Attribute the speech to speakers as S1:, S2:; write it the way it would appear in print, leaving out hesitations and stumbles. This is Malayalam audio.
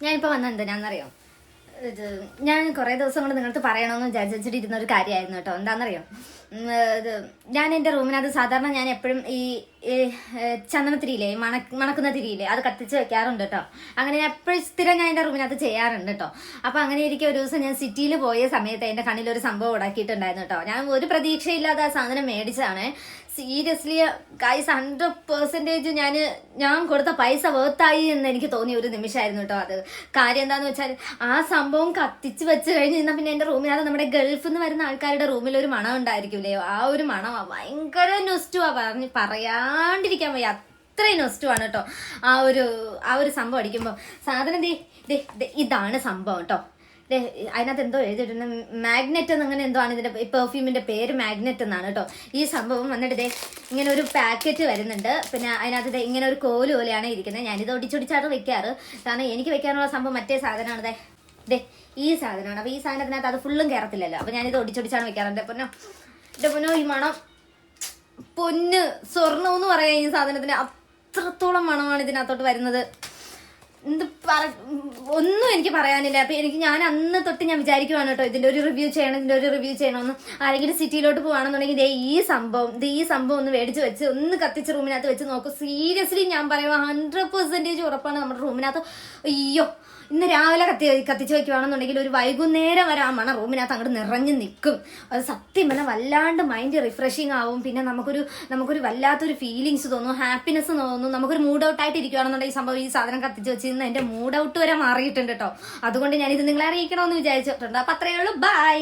S1: ഞാനിപ്പോൾ വന്നത് എന്തിനാണെന്നറിയോ? ഇത് ഞാൻ കുറേ ദിവസം കൊണ്ട് നിങ്ങൾക്ക് പറയണമെന്ന് വിചാരിച്ചിട്ട് ഒരു കാര്യമായിരുന്നു കേട്ടോ. എന്താണെന്നറിയോ? ഇത് ഞാൻ എൻ്റെ റൂമിനകത്ത് സാധാരണ ഞാൻ എപ്പോഴും ഈ ചന്ദനത്തിരിയില്ലേ, മണക്കുന്ന തിരിയില്ലേ, അത് കത്തിച്ച് വെക്കാറുണ്ട് കേട്ടോ. അങ്ങനെ ഞാൻ എപ്പോഴും സ്ഥിരം ഞാൻ എൻ്റെ റൂമിനകത്ത് ചെയ്യാറുണ്ട് കേട്ടോ. അപ്പോൾ അങ്ങനെ ഇരിക്കും ഒരു ദിവസം ഞാൻ സിറ്റിയിൽ പോയ സമയത്ത് എൻ്റെ കണ്ണിലൊരു സംഭവം ഉടാക്കിയിട്ടുണ്ടായിരുന്നു കേട്ടോ. ഞാൻ ഒരു പ്രതീക്ഷയില്ലാതെ ആ സാധനം മേടിച്ചതാണ്. സീരിയസ്ലി ഗൈസ് 100% ഞാൻ കൊടുത്ത പൈസ വേർത്തായി എന്ന് എനിക്ക് തോന്നിയ ഒരു നിമിഷമായിരുന്നു കേട്ടോ അത്. കാര്യം എന്താന്ന് വെച്ചാൽ ആ സംഭവം കത്തിച്ച് വെച്ച് കഴിഞ്ഞ് കഴിഞ്ഞാൽ പിന്നെ എൻ്റെ റൂമിനകത്ത് നമ്മുടെ ഗൾഫിൽ നിന്ന് വരുന്ന ആൾക്കാരുടെ റൂമിൽ ഒരു മണം ഉണ്ടായിരിക്കില്ലേ, ആ ഒരു മണമാ ഭയങ്കര നൊസ്റ്റുവാ, പറയാണ്ടിരിക്കാൻ വയ്യ, അത്രയും നൊസ്റ്റുവാണ് കേട്ടോ ആ ഒരു സംഭവം അടിക്കുമ്പോൾ. സാധനം ഇതാണ് സംഭവം കേട്ടോ. അതിനകത്ത് എന്തോ എഴുതിയിട്ടുണ്ട്, മാഗ്നറ്റ് എന്ന് അങ്ങനെ എന്തോ ആണ് ഇതിന്റെ പെർഫ്യൂമിന്റെ പേര്, മാഗ്നറ്റ് എന്നാണ് കേട്ടോ. ഈ സംഭവം വന്നിട്ട് ഇങ്ങനെ ഒരു പാക്കറ്റ് വരുന്നുണ്ട്. പിന്നെ അതിനകത്ത് ഇങ്ങനെ ഒരു കോല് പോലെയാണ് ഇരിക്കുന്നത്. ഞാനിത് ഒടിച്ചൊടിച്ചാണ് വെക്കാറ്, കാരണം എനിക്ക് വെക്കാനുള്ള സംഭവം മറ്റേ സാധനമാണ്. ഈ സാധനമാണ്. അപ്പൊ ഈ സാധനത്തിനകത്ത് അത് ഫുള്ളും കയറത്തില്ലല്ലോ, അപ്പൊ ഞാനിത് ഒടിച്ചൊടിച്ചാണ് വെക്കാറുണ്ട്. എന്റെ പൊന്നോ ഈ മണം, പൊന്ന് സ്വർണ്ണം എന്ന് പറയാം ഈ സാധനത്തിന്, അത്രത്തോളം മണമാണ് ഇതിനകത്തോട്ട് വരുന്നത്. ഒന്നും എനിക്ക് പറയാനില്ല. അപ്പൊ ഞാൻ അന്ന് തൊട്ട് ഞാൻ വിചാരിക്കുവാണ് കേട്ടോ ഇതിന്റെ ഒരു റിവ്യൂ ചെയ്യണമെന്ന്. ആരെങ്കിലും സിറ്റിയിലോട്ട് പോവാണെന്നുണ്ടെങ്കിൽ ഈ സംഭവം ഒന്ന് മേടിച്ച് വെച്ച് ഒന്ന് കത്തിച്ച് റൂമിനകത്ത് വെച്ച് നോക്കും. സീരിയസ്ലി ഞാൻ പറയുക 100% ഉറപ്പാണ് നമ്മുടെ റൂമിനകത്ത്. അയ്യോ, ഇന്ന് രാവിലെ കത്തിച്ച് വെക്കുവാണെന്നുണ്ടെങ്കിൽ ഒരു വൈകുന്നേരം വരെ ആ മണം റൂമിനകത്ത് അങ്ങോട്ട് നിറഞ്ഞു നിൽക്കും. അത് സത്യം പറഞ്ഞാൽ വല്ലാണ്ട് മൈൻഡ് റിഫ്രഷിങ് ആവും. പിന്നെ നമുക്കൊരു വല്ലാത്തൊരു ഫീലിങ്സ് തോന്നും, ഹാപ്പിനെസ് തോന്നും. നമുക്കൊരു മൂഡ് ഔട്ട് ആയിട്ട് ഇരിക്കുകയാണെന്നുണ്ടെങ്കിൽ ഈ സാധനം കത്തിച്ച് വെച്ച് എന്റെ മൂഡ് ഔട്ട് വരെ മാറിയിട്ടുണ്ട് കേട്ടോ. അതുകൊണ്ട് ഞാനിത് നിങ്ങളെ അറിയിക്കണമെന്ന് വിചാരിച്ചിട്ടുണ്ട്. അപ്പൊ അത്രയേ ഉള്ളൂ. ബൈ.